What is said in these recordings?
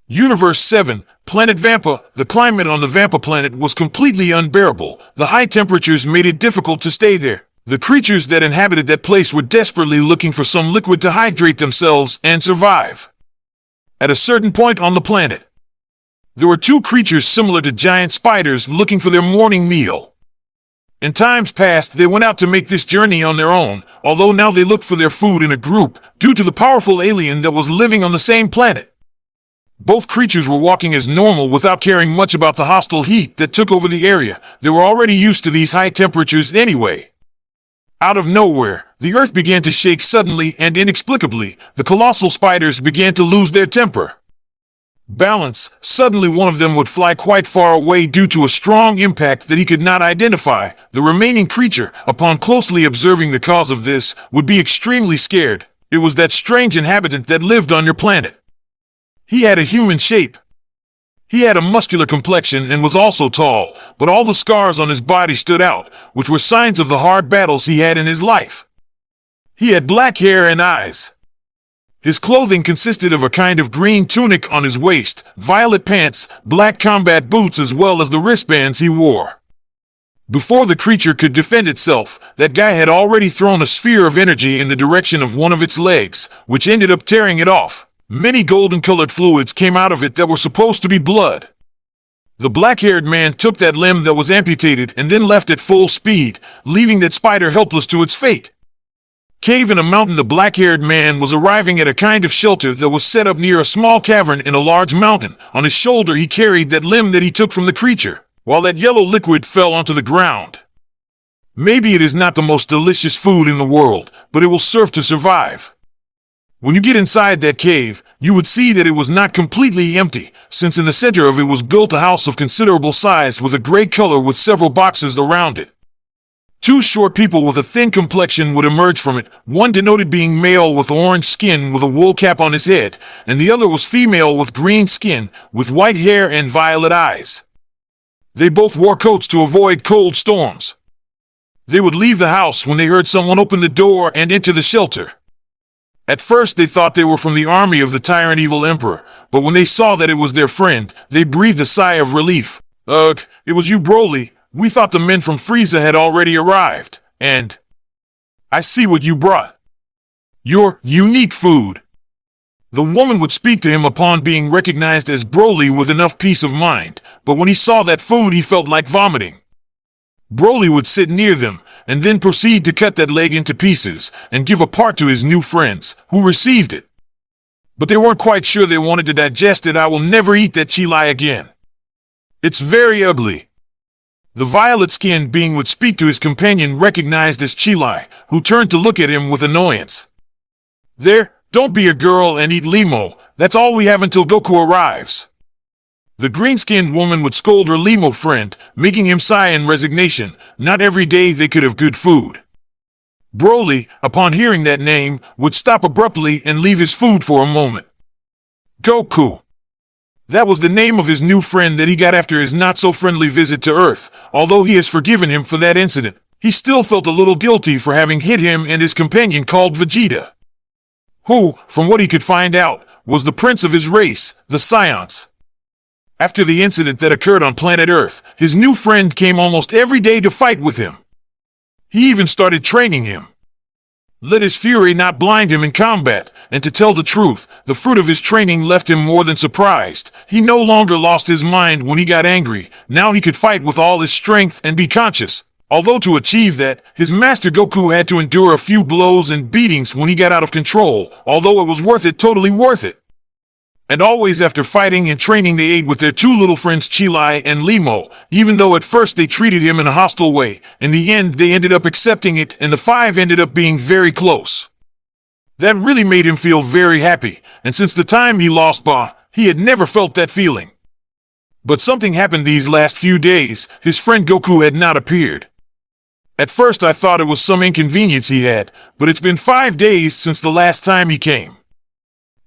Universe 7, Planet Vampa. The climate on the Vampa planet was completely unbearable. The high temperatures made it difficult to stay there. The creatures that inhabited that place were desperately looking for some liquid to hydrate themselves and survive. At a certain point on the planet, there were two creatures similar to giant spiders looking for their morning meal. In times past, they went out to make this journey on their own, although now they looked for their food in a group due to the powerful alien that was living on the same planet. Both creatures were walking as normal without caring much about the hostile heat that took over the area. They were already used to these high temperatures anyway. Out of nowhere, the earth began to shake suddenly and inexplicably. The colossal spiders began to lose their temper. Balance. Suddenly one of them would fly quite far away due to a strong impact that he could not identify. The remaining creature, upon closely observing the cause of this, would be extremely scared. It was that strange inhabitant that lived on your planet. He had a human shape. He had a muscular complexion and was also tall, but all the scars on his body stood out, which were signs of the hard battles he had in his life. He had black hair and eyes. His clothing consisted of a kind of green tunic on his waist, violet pants, black combat boots, as well as the wristbands he wore. Before the creature could defend itself, that guy had already thrown a sphere of energy in the direction of one of its legs, which ended up tearing it off. Many golden-colored fluids came out of it that were supposed to be blood. The black-haired man took that limb that was amputated and then left at full speed, leaving that spider helpless to its fate. Cave in a mountain. The black-haired man was arriving at a kind of shelter that was set up near a small cavern in a large mountain. On his shoulder he carried that limb that he took from the creature, while that yellow liquid fell onto the ground. Maybe it is not the most delicious food in the world, but it will serve to survive. When you get inside that cave, you would see that it was not completely empty, since in the center of it was built a house of considerable size with a gray color with several boxes around it. Two short people with a thin complexion would emerge from it. One denoted being male with orange skin with a wool cap on his head, and the other was female with green skin, with white hair and violet eyes. They both wore coats to avoid cold storms. They would leave the house when they heard someone open the door and enter the shelter. At first they thought they were from the army of the tyrant evil emperor, but when they saw that it was their friend, they breathed a sigh of relief. Ugh, it was you, Broly. We thought the men from Frieza had already arrived, and I see what you brought. Your unique food. The woman would speak to him upon being recognized as Broly with enough peace of mind, but when he saw that food he felt like vomiting. Broly would sit near them, and then proceed to cut that leg into pieces and give a part to his new friends, who received it. But they weren't quite sure they wanted to digest it. I will never eat that chili again. It's very ugly. The violet-skinned being would speak to his companion recognized as Chilai, who turned to look at him with annoyance. There, don't be a girl and eat limo. That's all we have until Goku arrives. The green-skinned woman would scold her limo friend, making him sigh in resignation. Not every day they could have good food. Broly, upon hearing that name, would stop abruptly and leave his food for a moment. Goku. That was the name of his new friend that he got after his not-so-friendly visit to Earth. Although he has forgiven him for that incident, he still felt a little guilty for having hit him and his companion called Vegeta, who, from what he could find out, was the prince of his race, the Scions. After the incident that occurred on planet Earth, his new friend came almost every day to fight with him. He even started training him. Let his fury not blind him in combat, and to tell the truth, the fruit of his training left him more than surprised. He no longer lost his mind when he got angry. Now he could fight with all his strength and be conscious. Although to achieve that, his master Goku had to endure a few blows and beatings when he got out of control, although it was worth it, totally worth it. And always after fighting and training they ate with their two little friends Chilai and Limo, even though at first they treated him in a hostile way. In the end they ended up accepting it, and the five ended up being very close. That really made him feel very happy, and since the time he lost Ba, he had never felt that feeling. But something happened these last few days. His friend Goku had not appeared. At first I thought it was some inconvenience he had, but it's been 5 days since the last time he came.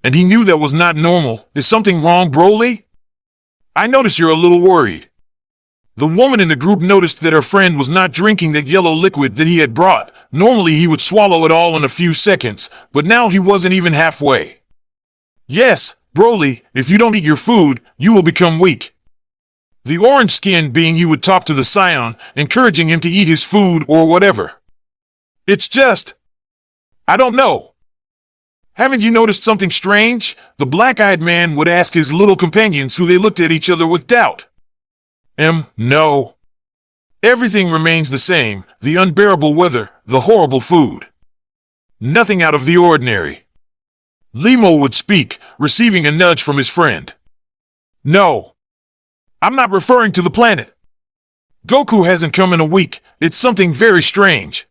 And he knew that was not normal. Is something wrong, Broly? I notice you're a little worried. The woman in the group noticed that her friend was not drinking that yellow liquid that he had brought. Normally he would swallow it all in a few seconds, but now he wasn't even halfway. Yes, Broly, if you don't eat your food, you will become weak. The orange-skinned being he would talk to the Scion, encouraging him to eat his food or whatever. It's just... I don't know. Haven't you noticed something strange? The black-eyed man would ask his little companions who they looked at each other with doubt. No. Everything remains the same, the unbearable weather, the horrible food. Nothing out of the ordinary. Limo would speak, receiving a nudge from his friend. No. I'm not referring to the planet. Goku hasn't come in a week, it's something very strange.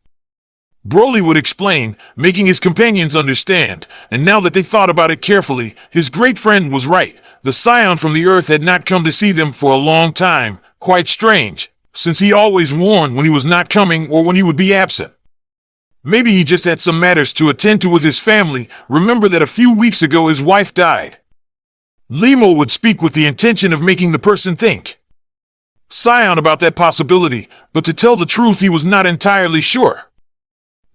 Broly would explain, making his companions understand, and now that they thought about it carefully, his great friend was right. The Scion from the Earth had not come to see them for a long time, quite strange, since he always warned when he was not coming or when he would be absent. Maybe he just had some matters to attend to with his family. Remember that a few weeks ago his wife died. Limo would speak with the intention of making the person think. Scion about that possibility, but to tell the truth he was not entirely sure.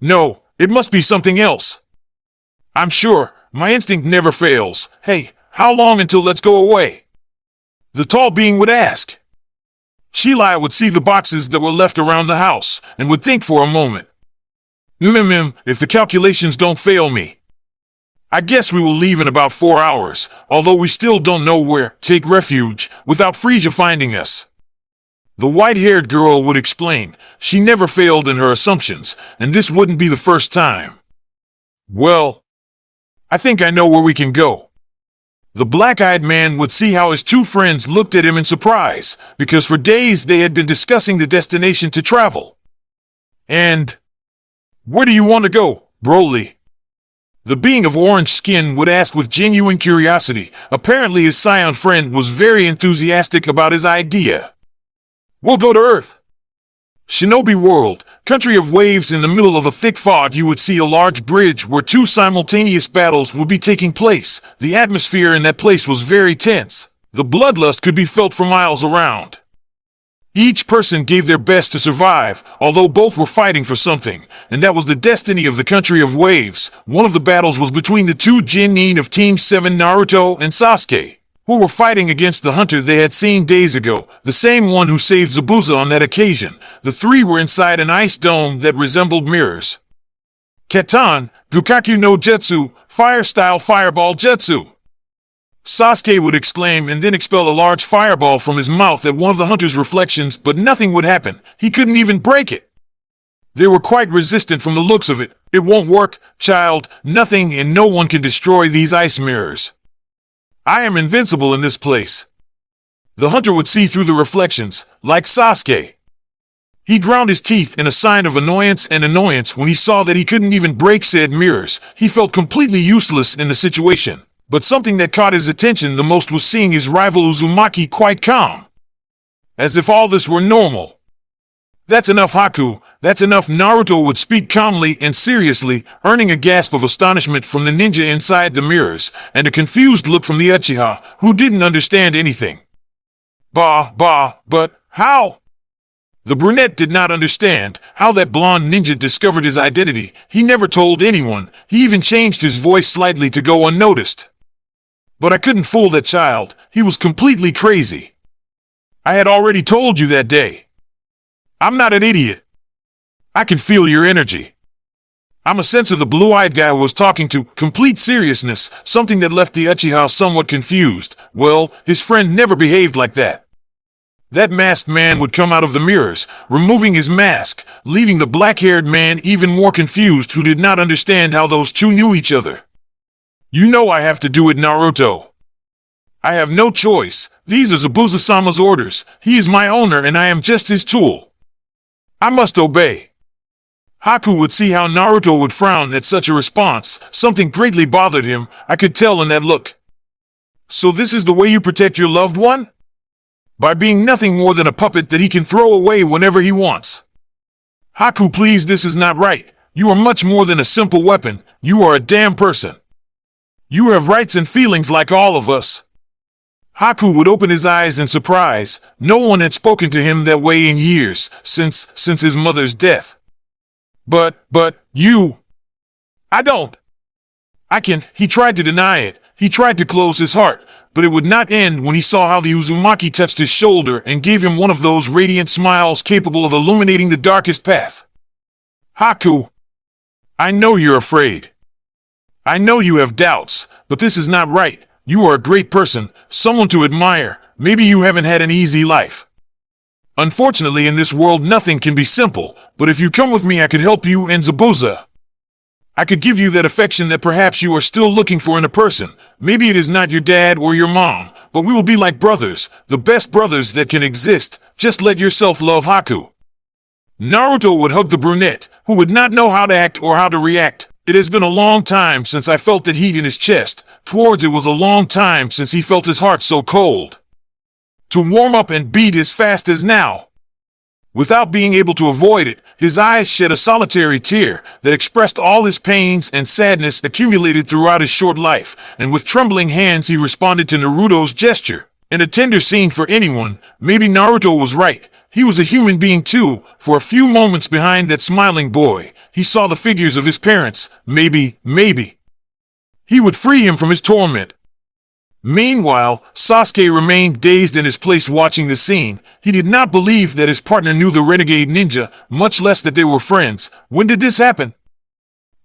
No, it must be something else. I'm sure, my instinct never fails. Hey, how long until let's go away? The tall being would ask. Sheila would see the boxes that were left around the house, and would think for a moment. If the calculations don't fail me. I guess we will leave in about 4 hours, although we still don't know where take refuge, without Frieza finding us. The white-haired girl would explain. She never failed in her assumptions, and this wouldn't be the first time. Well, I think I know where we can go. The black-eyed man would see how his two friends looked at him in surprise, because for days they had been discussing the destination to travel. And... where do you want to go, Broly? The being of orange skin would ask with genuine curiosity. Apparently his Scion friend was very enthusiastic about his idea. We'll go to Earth. Shinobi World, country of waves. In the middle of a thick fog you would see a large bridge where two simultaneous battles would be taking place. The atmosphere in that place was very tense. The bloodlust could be felt for miles around. Each person gave their best to survive, although both were fighting for something, and that was the destiny of the country of waves. One of the battles was between the two Genin of Team 7, Naruto and Sasuke, who were fighting against the hunter they had seen days ago, the same one who saved Zabuza on that occasion. The three were inside an ice dome that resembled mirrors. Katan, Gukaku no Jutsu, Fire-style Fireball Jutsu. Sasuke would exclaim and then expel a large fireball from his mouth at one of the hunter's reflections, but nothing would happen. He couldn't even break it. They were quite resistant from the looks of it. It won't work, child. Nothing and no one can destroy these ice mirrors. I am invincible in this place. The hunter would see through the reflections, like Sasuke. He ground his teeth in a sign of annoyance when he saw that he couldn't even break said mirrors. He felt completely useless in the situation. But something that caught his attention the most was seeing his rival Uzumaki quite calm. As if all this were normal. That's enough, Haku. That's enough. Naruto would speak calmly and seriously, earning a gasp of astonishment from the ninja inside the mirrors, and a confused look from the Uchiha, who didn't understand anything. But how? The brunette did not understand how that blonde ninja discovered his identity. He never told anyone. He even changed his voice slightly to go unnoticed. But I couldn't fool that child. He was completely crazy. I had already told you that day. I'm not an idiot. I can feel your energy. I'm a sense of the blue-eyed guy was talking to. Complete seriousness, something that left the Uchiha somewhat confused. Well, his friend never behaved like that. That masked man would come out of the mirrors, removing his mask, leaving the black-haired man even more confused, who did not understand how those two knew each other. You know I have to do it, Naruto. I have no choice. These are Zabuza-sama's orders. He is my owner and I am just his tool. I must obey. Haku would see how Naruto would frown at such a response. Something greatly bothered him. I could tell in that look. So this is the way you protect your loved one? By being nothing more than a puppet that he can throw away whenever he wants. Haku, please, this is not right. You are much more than a simple weapon. You are a damn person. You have rights and feelings like all of us. Haku would open his eyes in surprise. No one had spoken to him that way in years, since his mother's death. But, you... I don't. I can... He tried to deny it. He tried to close his heart, but it would not end when he saw how the Uzumaki touched his shoulder and gave him one of those radiant smiles capable of illuminating the darkest path. Haku, I know you're afraid. I know you have doubts, but this is not right. You are a great person, someone to admire. Maybe you haven't had an easy life. Unfortunately, in this world, nothing can be simple, but if you come with me, I could help you and Zabuza. I could give you that affection that perhaps you are still looking for in a person. Maybe it is not your dad or your mom, but we will be like brothers, the best brothers that can exist. Just let yourself love Haku. Naruto would hug the brunette, who would not know how to act or how to react. It has been a long time since I felt that heat in his chest. Towards it was a long time since he felt his heart so cold. To warm up and beat as fast as now. Without being able to avoid it, his eyes shed a solitary tear that expressed all his pains and sadness accumulated throughout his short life, and with trembling hands he responded to Naruto's gesture. In a tender scene for anyone, maybe Naruto was right. He was a human being too. For a few moments behind that smiling boy, he saw the figures of his parents. Maybe he would free him from his torment. Meanwhile, Sasuke remained dazed in his place watching the scene. He did not believe that his partner knew the renegade ninja, much less that they were friends. When did this happen?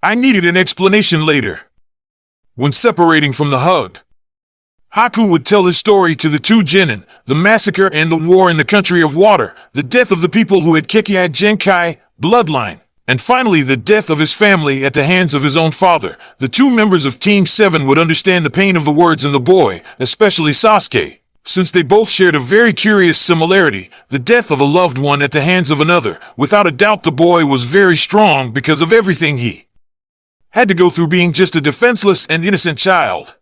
I needed an explanation later. When separating from the hug, Haku would tell his story to the two Jiren, the massacre and the war in the country of water, the death of the people who had RANAGE.g I bloodline, and finally the death of his family at the hands of his own father. The two members of Team 7 would understand the pain of the words in the boy, especially Sasuke, since they both shared a very curious similarity, the death of a loved one at the hands of another. Without a doubt the boy was very strong because of everything he had to go through being just a defenseless and innocent child.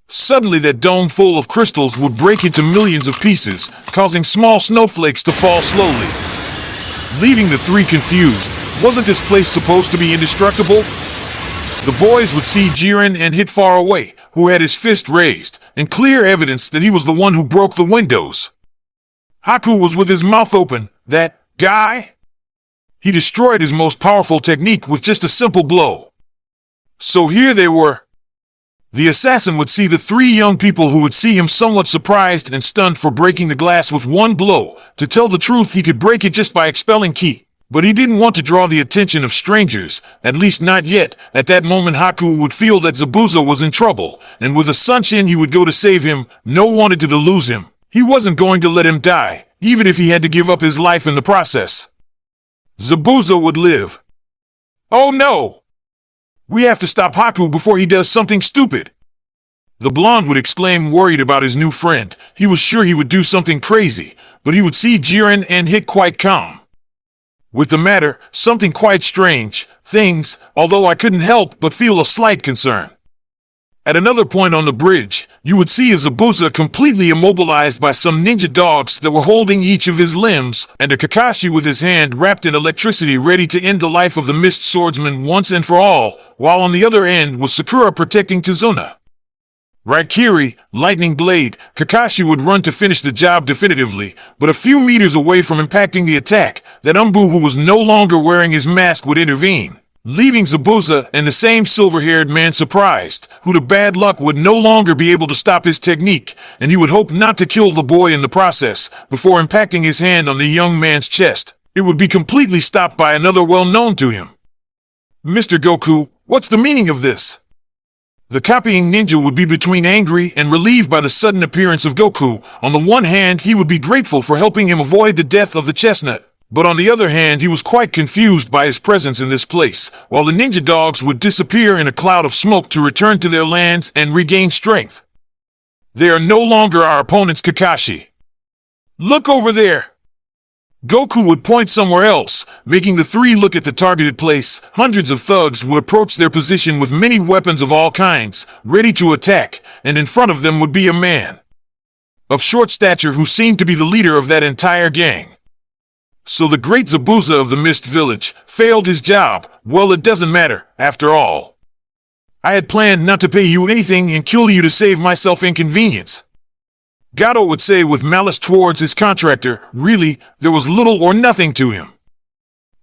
Suddenly that dome full of crystals would break into millions of pieces, causing small snowflakes to fall slowly, leaving the three confused. Wasn't this place supposed to be indestructible? The boys would see Jiren and hit far away, who had his fist raised, and clear evidence that he was the one who broke the windows. Haku was with his mouth open. That guy? He destroyed his most powerful technique with just a simple blow. So here they were. The assassin would see the three young people who would see him somewhat surprised and stunned for breaking the glass with one blow. To tell the truth, he could break it just by expelling ki. But he didn't want to draw the attention of strangers, at least not yet. At that moment Haku would feel that Zabuza was in trouble, and with a Sunshin he would go to save him. No one wanted to lose him. He wasn't going to let him die, even if he had to give up his life in the process. Zabuza would live. Oh no! We have to stop Haku before he does something stupid. The blonde would exclaim, worried about his new friend. He was sure he would do something crazy, but he would see Jiren and hit quite calm. With the matter, something quite strange, things, although I couldn't help but feel a slight concern. At another point on the bridge, you would see a Zabuza completely immobilized by some ninja dogs that were holding each of his limbs, and a Kakashi with his hand wrapped in electricity ready to end the life of the mist swordsman once and for all, while on the other end was Sakura protecting Tizuna. Raikiri, lightning blade, Kakashi would run to finish the job definitively, but a few meters away from impacting the attack, that Umbu who was no longer wearing his mask would intervene, leaving Zabuza and the same silver-haired man surprised, who to bad luck would no longer be able to stop his technique, and he would hope not to kill the boy in the process. Before impacting his hand on the young man's chest, it would be completely stopped by another well-known to him. Mr. Goku, what's the meaning of this? The copying ninja would be between angry and relieved by the sudden appearance of Goku. On the one hand, he would be grateful for helping him avoid the death of the chestnut, but on the other hand, he was quite confused by his presence in this place, while the ninja dogs would disappear in a cloud of smoke to return to their lands and regain strength. They are no longer our opponents, Kakashi. Look over there! Goku would point somewhere else, making the three look at the targeted place. Hundreds of thugs would approach their position with many weapons of all kinds, ready to attack, and in front of them would be a man of short stature who seemed to be the leader of that entire gang. So the great Zabuza of the Mist Village failed his job. Well, it doesn't matter, after all. I had planned not to pay you anything and kill you to save myself inconvenience. Gato would say with malice towards his contractor. Really, there was little or nothing to him.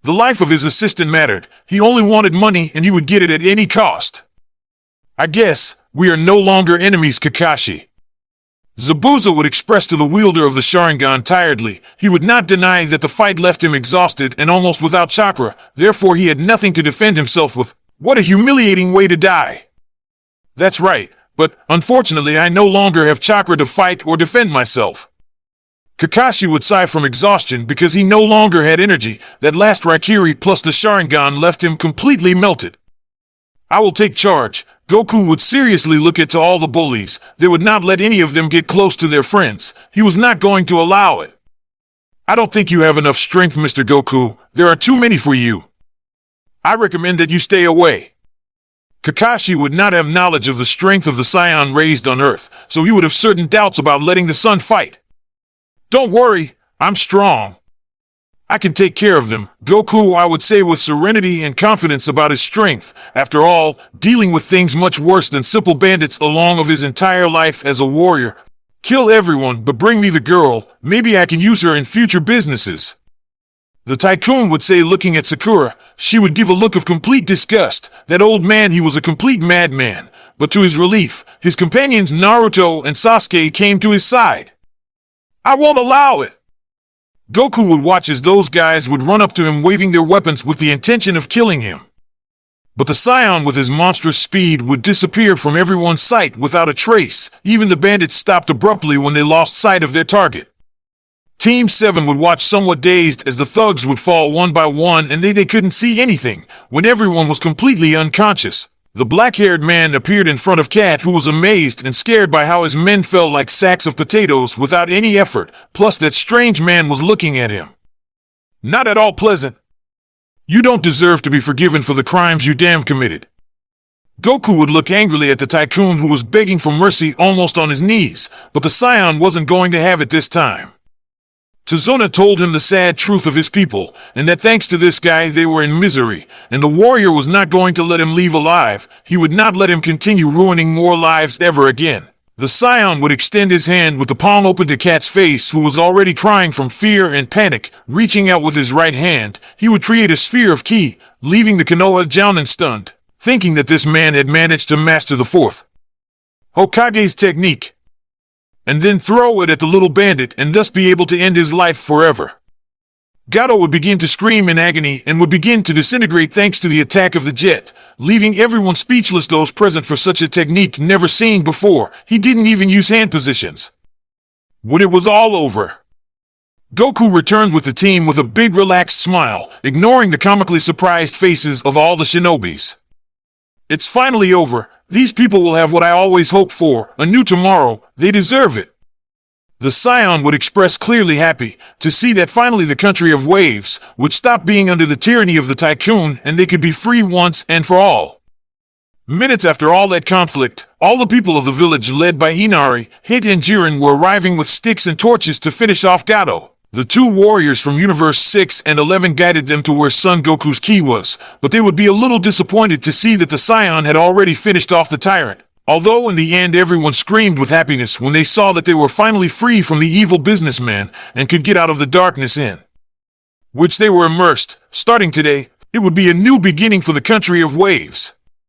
The life of his assistant mattered. He only wanted money and he would get it at any cost. I guess, We are no longer enemies, Kakashi. Zabuza would express to the wielder of the Sharingan tiredly. He would not deny that the fight left him exhausted and almost without chakra, therefore he had nothing to defend himself with. What a humiliating way to die. That's right, but unfortunately I no longer have chakra to fight or defend myself. Kakashi would sigh from exhaustion because he no longer had energy. That last Raikiri plus the Sharingan left him completely melted. I will take charge. Goku would seriously look into all the bullies. They would not let any of them get close to their friends. He was not going to allow it. I don't think you have enough strength, Mr. Goku. There are too many for you. I recommend that you stay away. Kakashi would not have knowledge of the strength of the Scion raised on Earth, so he would have certain doubts about letting the sun fight. Don't worry, I'm strong. I can take care of them. Goku, I would say, with serenity and confidence about his strength. After all, dealing with things much worse than simple bandits along of his entire life as a warrior. Kill everyone, but bring me the girl. Maybe I can use her in future businesses. The tycoon would say, looking at Sakura. She would give a look of complete disgust. That old man, he was a complete madman. But to his relief, his companions Naruto and Sasuke came to his side. I won't allow it. Goku would watch as those guys would run up to him waving their weapons with the intention of killing him. But the Scion with his monstrous speed would disappear from everyone's sight without a trace. Even the bandits stopped abruptly when they lost sight of their target. Team 7 would watch somewhat dazed as the thugs would fall one by one and they couldn't see anything when everyone was completely unconscious. The black-haired man appeared in front of Cat, who was amazed and scared by how his men fell like sacks of potatoes without any effort, plus that strange man was looking at him. Not at all pleasant. You don't deserve to be forgiven for the crimes you damn committed. Goku would look angrily at the tycoon, who was begging for mercy almost on his knees, but the Scion wasn't going to have it this time. Tazuna told him the sad truth of his people, and that thanks to this guy they were in misery, and the warrior was not going to let him leave alive. He would not let him continue ruining more lives ever again. The Scion would extend his hand with the palm open to Cat's face, who was already crying from fear and panic. Reaching out with his right hand, he would create a sphere of ki, leaving the Konoha Jounin stunned, thinking that this man had managed to master the fourth Hokage's technique, and then throw it at the little bandit and thus be able to end his life forever. Gato would begin to scream in agony and would begin to disintegrate thanks to the attack of the jet, leaving everyone speechless, those present for such a technique never seen before. He didn't even use hand positions. When it was all over, Goku returned with the team with a big relaxed smile, ignoring the comically surprised faces of all the shinobis. It's finally over. These people will have what I always hoped for, a new tomorrow. They deserve it. The Scion would express clearly happy to see that finally the country of waves would stop being under the tyranny of the tycoon and they could be free once and for all. Minutes after all that conflict, all the people of the village led by Inari, Hit and Jiren were arriving with sticks and torches to finish off Gato. The two warriors from Universe 6 and 11 guided them to where Son Goku's ki was, but they would be a little disappointed to see that the Scion had already finished off the tyrant. Although in the end everyone screamed with happiness when they saw that they were finally free from the evil businessman and could get out of the darkness in which they were immersed. Starting today, it would be a new beginning for the country of waves.